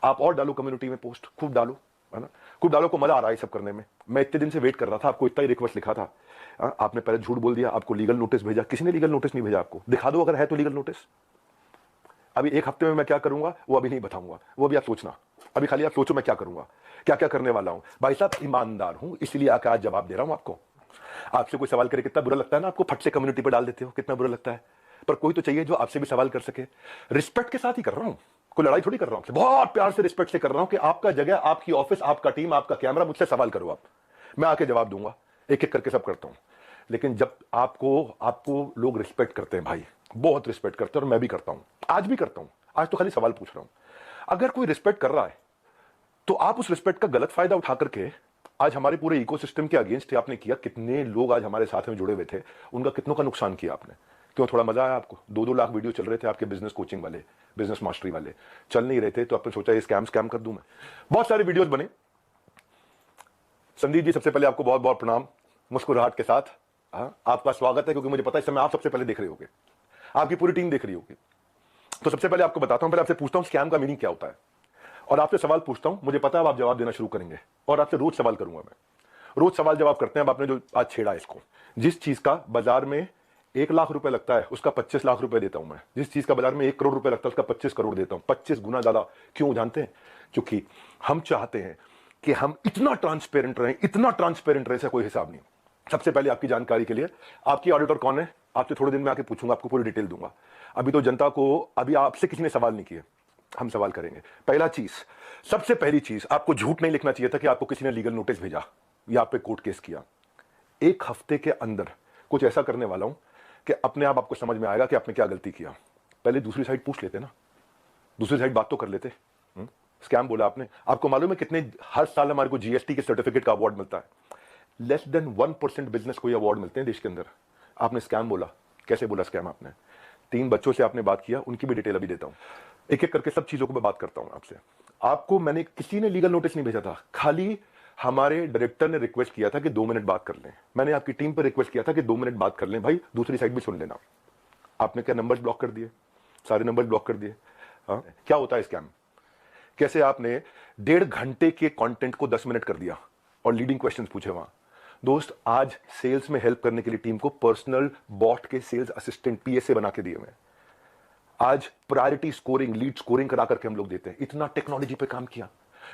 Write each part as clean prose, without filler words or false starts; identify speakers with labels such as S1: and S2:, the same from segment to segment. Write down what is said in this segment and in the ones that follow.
S1: आप और डालो कम्युनिटी में पोस्ट, खूब डालो, है ना, खूब डालो। को मजा आ रहा है सब करने में। मैं इतने दिन से वेट कर रहा था, आपको इतना ही रिक्वेस्ट लिखा था। आपने पहले झूठ बोल दिया, आपको लीगल नोटिस भेजा। किसी ने लीगल नोटिस नहीं भेजा आपको। दिखा दो अगर है तो लीगल नोटिस। अभी एक हफ्ते में मैं क्या करूंगा वो अभी नहीं बताऊंगा, वो भी आप सोचना। अभी खाली आप सोचो मैं क्या करूंगा, क्या क्या करने वाला हूं। भाई साहब ईमानदार हूं, इसलिए आकर आज जवाब दे रहा हूं आपको। आपसे कोई सवाल करे कितना बुरा लगता है ना, आपको फट से कम्युनिटी पर डाल देते हो, कितना बुरा लगता है। पर कोई तो चाहिए जो आपसे भी सवाल कर सके। रिस्पेक्ट के साथ ही कर रहा हूं, कोई लड़ाई थोड़ी कर रहा हूं, बहुत प्यार से रिस्पेक्ट से कर रहा हूं कि आपका जगह, आपकी ऑफिस, आपका टीम, आपका कैमरा, मुझसे सवाल करो आप, मैं आके जवाब दूंगा। एक एक करके सब करता हूं। लेकिन जब आपको लोग रिस्पेक्ट करते हैं भाई, बहुत रिस्पेक्ट करते हैं, और मैं भी करता हूं, आज भी करता हूं। आज तो खाली सवाल पूछ रहा हूं। अगर कोई रिस्पेक्ट कर रहा है तो आप उस रिस्पेक्ट का गलत फायदा उठा करके आज हमारे पूरे इकोसिस्टम के अगेंस्ट आपने किया। कितने लोग आज हमारे साथ में जुड़े हुए थे, उनका कितनों का नुकसान किया आपने। क्यों, थोड़ा मजा आया आपको? 2-2 लाख वीडियो चल रहे थे आपके बिजनेस कोचिंग वाले, बिजनेस मास्टरी वाले, चल नहीं रहे थे, तो आपने सोचा ये स्कैम कर दूं मैं। बहुत सारे वीडियोस बने। संदीप जी, सबसे पहले आपको बहुत बहुत प्रणाम, मुस्कुराहट के साथ। आपका स्वागत है, क्योंकि मुझे पता है इस समय आप सबसे पहले देख रहे होगे, आपकी पूरी टीम देख रही होगी। तो सबसे पहले आपको बताता हूं, पहले आपसे पूछता हूं स्कैम का मीनिंग क्या होता है, और आपसे सवाल पूछता हूं। मुझे पता है आप जवाब देना शुरू करेंगे, और आपसे रोज सवाल करूंगा मैं। रोज सवाल जवाब करते हैं। अब आपने जो आज छेड़ा इसको, जिस चीज का बाजार में 1 लाख रुपए लगता है उसका 25 लाख रुपए देता हूं मैं। जिस चीज का बाजार में 1 करोड़ रुपए लगता है उसका 25 करोड़ देता हूं, 25 गुना ज्यादा। क्यों जानते हैं? क्योंकि हम चाहते हैं कि हम इतना ट्रांसपेरेंट रहें, इतना ट्रांसपेरेंट रहे, कोई हिसाब नहीं। सबसे पहले आपकी जानकारी के लिए, आपकी ऑडिटर कौन है आपसे थोड़े दिन में आके पूछूंगा, आपको पूरी डिटेल दूंगा। अभी तो जनता को, अभी आपसे किसी ने सवाल नहीं किए, हम सवाल करेंगे। पहला चीज, सबसे पहली चीज, आपको झूठ नहीं लिखना चाहिए था कि आपको किसी ने लीगल नोटिस भेजा या आप पे कोर्ट केस किया। 1 हफ्ते के अंदर कुछ ऐसा करने वाला हूं कि अपने आप आपको समझ में आएगा कि आपने क्या गलती किया। पहले दूसरी साइड पूछ लेते ना, दूसरी साइड बात तो कर लेते। स्कैम बोला आपने। आपको मालूम है कितने हर साल हमारे को जीएसटी के सर्टिफिकेट का अवार्ड मिलता है? लेस देन 1% बिजनेस को ये अवार्ड मिलते हैं देश के अंदर। आपने स्कैम बोला। कैसे बोला स्कैम आपने? 3 बच्चों से आपने बात किया, उनकी भी डिटेल अभी देता हूं। एक एक करके सब चीजों को मैं बात करता हूं आपसे। आपको मैंने, किसी ने लीगल नोटिस नहीं भेजा था, खाली हमारे डायरेक्टर ने रिक्वेस्ट किया था कि 2 मिनट बात कर लें। मैंने आपकी टीम पर रिक्वेस्ट किया था कि 2 मिनट बात कर लें भाई, दूसरी साइड भी सुन लेना। आपने क्या नंबर्स ब्लॉक कर दिए? सारे नंबर ब्लॉक कर दिए। क्या होता है स्कैम? कैसे आपने 1.5 घंटे के कंटेंट को 10 मिनट कर दिया और लीडिंग क्वेश्चंस पूछे वहां। दोस्त, आज सेल्स में हेल्प करने के लिए टीम को पर्सनल बॉट के सेल्स असिस्टेंट, पीएसए बना के दिए मैं। आज प्रायोरिटी स्कोरिंग, लीड स्कोरिंग करा करके हम लोग देते हैं। इतना टेक्नोलॉजी पे काम किया,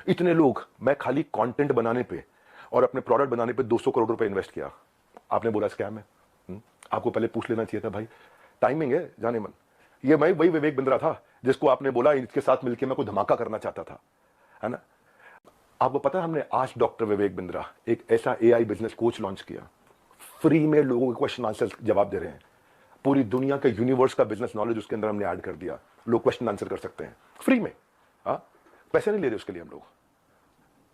S1: इतने लोग। मैं खाली कंटेंट बनाने पे और अपने प्रोडक्ट बनाने पे 200 करोड़ रुपए इन्वेस्ट किया। आपने बोला स्कैम है। आपको पहले पूछ लेना चाहिए था भाई। टाइमिंग है जाने मन। ये मैं वही विवेक बिंद्रा था जिसको आपने बोला इसके साथ मिलकर मैं कोई धमाका करना चाहता था, है ना। आपको पता है हमने आज डॉक्टर विवेक बिंद्रा एक ऐसा एआई बिजनेस कोच लॉन्च किया, फ्री में लोगों के क्वेश्चन आंसर जवाब दे रहे हैं। पूरी दुनिया के यूनिवर्स का बिजनेस नॉलेज उसके अंदर हमने ऐड कर दिया। लोग क्वेश्चन आंसर कर सकते हैं फ्री में। पैसे नहीं ले रहे उसके लिए हम लोग।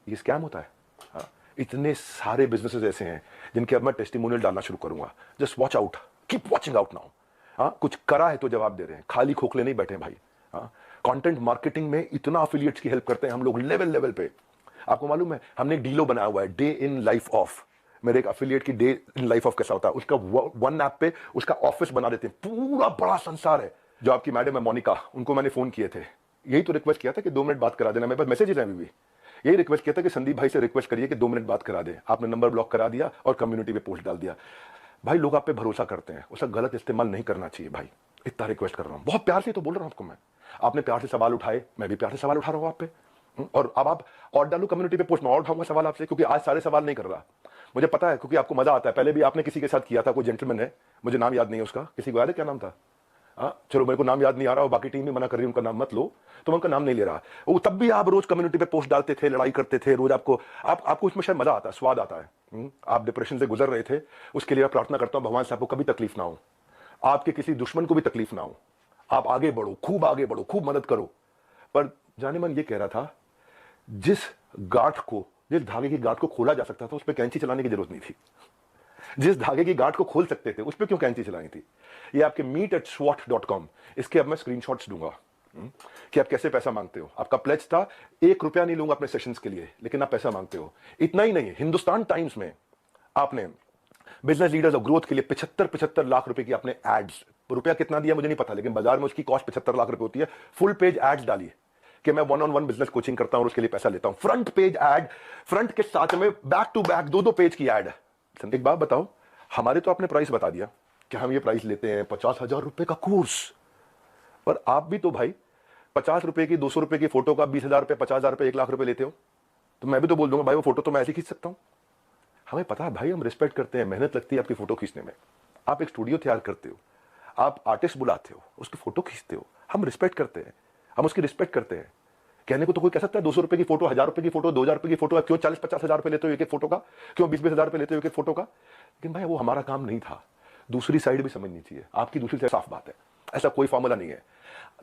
S1: ये स्कैम होता है। इतने सारे बिजनेसेस ऐसे हैं जिनके अब मैं टेस्टिमोनियल डालना शुरू करूंगा। Just watch out, keep watching out now. कुछ करा है तो जवाब दे रहे हैं, खाली खोखले नहीं बैठे भाई। कंटेंट मार्केटिंग में इतना एफिलिएट्स की हेल्प करते हैं हम लोग लेवल पे। आपको मालूम है हमने एक डीलो बनाया हुआ है, डे इन लाइफ ऑफ। मेरे एक एफिलिएट की डे इन लाइफ ऑफ कैसा होता है, उसका वन ऐप पे उसका ऑफिस बना देते हैं। पूरा बड़ा संसार है। जो आपकी मैडम है मोनिका, उनको मैंने फोन किए थे, यही तो रिक्वेस्ट किया था कि 2 मिनट बात करा देना। मेरे पास मैसेजेस हैं अभी भी। यही रिक्वेस्ट किया था कि संदीप भाई से रिक्वेस्ट करिए कि 2 मिनट बात करा दे। आपने नंबर ब्लॉक करा दिया और कम्युनिटी पे पोस्ट डाल दिया। भाई लोग आप पे भरोसा करते हैं, उसका गलत इस्तेमाल नहीं करना चाहिए भाई। इतना रिक्वेस्ट कर रहा हूं, बहुत प्यार से तो बोल रहा हूं आपको मैं। आपने प्यार से सवाल उठाए, मैं भी प्यार से सवाल उठा रहा हूं आप पे। और अब आप और डालू कम्युनिटी पे पोस्ट में और उठाऊंगा सवाल आपसे, क्योंकि आज सारे सवाल नहीं कर रहा। मुझे पता है, क्योंकि आपको मजा आता है। पहले भी आपने किसी के साथ किया था, कोई जेंटलमैन है, मुझे नाम याद नहीं है उसका। किसी को याद है क्या नाम था? चलो मेरे को नाम याद नहीं आ रहा और बाकी टीम भी मना कर रही है उनका नाम मत लो, तो मैं उनका नाम नहीं ले रहा। वो तब भी आप रोज कम्युनिटी पे पोस्ट डालते थे, लड़ाई करते थे रोज। आपको इसमें शायद मजा आता है, स्वाद आता है। आप डिप्रेशन से गुजर रहे थे, उसके लिए मैं प्रार्थना करता हूं भगवान से आपको कभी तकलीफ ना हो, आपके किसी दुश्मन को भी तकलीफ ना हो। आप आगे बढ़ो, खूब आगे बढ़ो, खूब मदद करो। पर जाने मन ये कह रहा था, जिस धागे की गांठ को खोला जा सकता था उस पर कैंची चलाने की जरूरत नहीं थी। जिस धागे की गांठ को खोल सकते थे उस पर क्यों कैंची चलानी थी? ये आपके meet@swat.com, इसके अब मैं स्क्रीनशॉट्स दूंगा कि आप कैसे पैसा मांगते हो। आपका प्लेज था 1 रुपया नहीं लूंगा अपने सेशंस के लिए, लेकिन आप पैसा मांगते हो। इतना ही नहीं, हिंदुस्तान टाइम्स में आपने बिजनेस लीडर्स ऑफ ग्रोथ के लिए 75 लाख रुपए की आपने एड्स, रुपया कितना दिया मुझे नहीं पता, लेकिन बाजार में उसकी कॉस्ट 75 लाख रुपए होती है। फुल पेज एड्स डाली कि मैं one on one business coaching करता हूं और उसके लिए पैसा लेता हूं। फ्रंट पेज ऐड, फ्रंट के साथ में बैक टू बैक दो पेज की ऐड। एक बात बताओ, हमारे तो आपने प्राइस बता दिया कि हम ये प्राइस लेते हैं 50,000 रुपए का कोर्स, पर आप भी तो भाई 50 रुपए की, 200 रुपए की फोटो का 20,000 रुपए, 50,000 रुपए, 1 लाख रुपए लेते हो। तो मैं भी तो बोल दूंगा भाई वो फोटो तो मैं ऐसे खींच सकता हूं। हमें पता है भाई, हम रिस्पेक्ट करते हैं, मेहनत लगती है आपकी फोटो खींचने में। आप एक स्टूडियो तैयार करते हो, आप आर्टिस्ट बुलाते हो, उसकी फोटो खींचते हो, हम रिस्पेक्ट करते हैं, हम उसकी रिस्पेक्ट करते हैं। कहने को तो कोई कह सकता है 200 रुपए की फोटो, 1,000 रुपए की फोटो, 2,000 रुपए की फोटो, क्यों 40-50 हजार रुपए लेते हो एक एक फोटो का, क्यों 20-20 हजार रुपए लेते हो एक एक फोटो का। लेकिन भाई वो हमारा काम नहीं था। दूसरी साइड भी समझनी चाहिए, आपकी दूसरी साइड साफ बात है, ऐसा कोई फॉर्मूला नहीं है।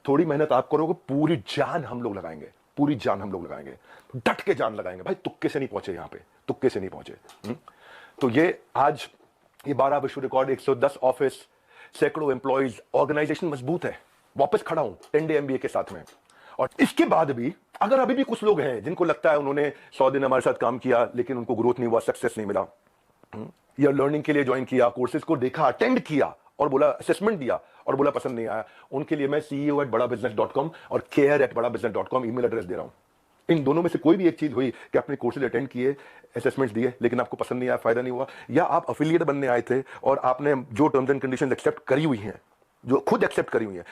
S1: थोड़ी मेहनत आप करोगे, पूरी जान हम लोग लगाएंगे, पूरी जान हम लोग लगाएंगे, डट के जान लगाएंगे भाई। तुक्के से नहीं पहुंचे यहाँ पे, तुक्के से नहीं पहुंचे। तो ये आज ये 12 विश्व रिकॉर्ड, 110 ऑफिस, सैकड़ों एम्प्लॉइज, ऑर्गेनाइजेशन मजबूत है। वापस खड़ा हूं 10 डे MBA के साथ में। और इसके बाद भी अगर अभी भी कुछ लोग हैं जिनको लगता है उन्होंने 100 दिन हमारे साथ काम किया लेकिन उनको ग्रोथ नहीं हुआ, सक्सेस नहीं मिला, या लर्निंग के लिए ज्वाइन किया, कोर्सेज को देखा, अटेंड किया और बोला, असेसमेंट दिया और बोला पसंद नहीं आया, उनके लिए मैं CEO@badabusiness.com और care@badabusiness.com ईमेल एड्रेस दे रहा हूं। इन दोनों में से कोई भी एक चीज हुई कि आपने कोर्सेज अटेंड किए, असेसमेंट्स दिए, लेकिन आपको पसंद नहीं आया, फायदा नहीं हुआ, या आप अफिलिएट बनने आए थे और आपने जो टर्म्स एंड कंडीशंस एक्सेप्ट करी हुई हैं, जो खुद एक्सेप्ट करी हुई हैं,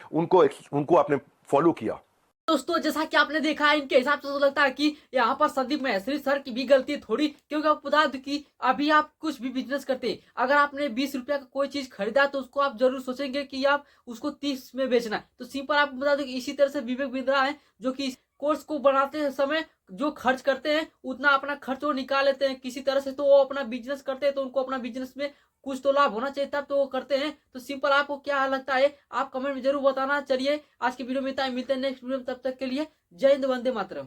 S1: उनको आपने फॉलो किया।
S2: दोस्तों जैसा कि आपने देखा है, इनके हिसाब से तो लगता है कि यहाँ पर संदीप महेश्वरी सर की भी गलती है थोड़ी, क्योंकि आपको बता दूं कि अभी आप कुछ भी बिजनेस करते हैं, अगर आपने 20 रुपया का कोई चीज खरीदा तो उसको आप जरूर सोचेंगे कि आप उसको 30 में बेचना है। तो सिंपल आपको बता दूं कि इसी तरह से विवेक बिंद्रा है, जो कि इस कोर्स को बनाते समय जो खर्च करते हैं उतना अपना खर्च वो निकाल लेते हैं किसी तरह से। तो वो अपना बिजनेस करते हैं तो उनको अपना बिजनेस में कुछ तो लाभ होना चाहिए, तब तो वो करते हैं। तो सिंपल आपको क्या लगता है आप कमेंट में जरूर बताना। चलिए आज की वीडियो में इतना ही, मिलते हैं नेक्स्ट वीडियो में, तब तक के लिए जय हिंद, वंदे मातरम।